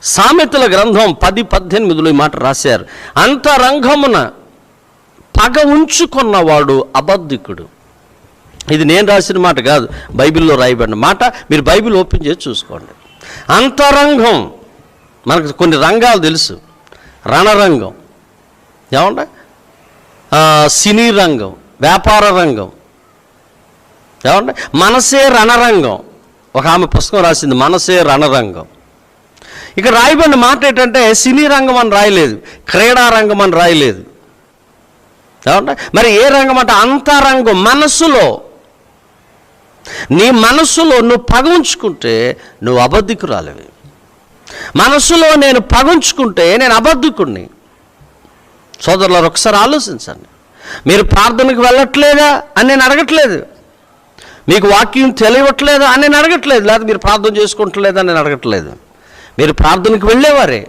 సామెతల గ్రంథం 10:18 ఈ మాట రాశారు, అంతరంగమున పగ ఉంచుకున్నవాడు అబద్ధికుడు. ఇది నేను రాసిన మాట కాదు, బైబిల్లో రాయబడిన మాట. మీరు బైబిల్ ఓపెన్ చేసి చూసుకోండి. అంతరంగం, మనకు కొన్ని రంగాలు తెలుసు. రణరంగం, ఏమంటే సినీ రంగం, వ్యాపార రంగం, ఏమంటే మనసే రణరంగం. ఒక ఆమె పుస్తకం రాసింది, మనసే రణరంగం. ఇక రాయబడిన మాట ఏంటంటే సినీ రంగం అని రాయలేదు, క్రీడా రంగం అని రాయలేదు. ఏమంటే మరి ఏ రంగం అంటే అంతరంగం, మనస్సులో. నీ మనస్సులో నువ్వు పగుంచుకుంటే నువ్వు అబద్ధికురాలివి. మనస్సులో నేను పగుంచుకుంటే నేను అబద్ధికుడిని. సోదరులారు, ఒకసారి ఆలోచించండి. మీరు ప్రార్థనకు వెళ్ళట్లేదా అని నేను అడగట్లేదు, మీకు వాక్యం తెలియట్లేదా అని నేను అడగట్లేదు, లేదా మీరు ప్రార్థన చేసుకుంటలేదా అని నేను అడగట్లేదు. మీరు ప్రార్థనకు వెళ్ళేవారే.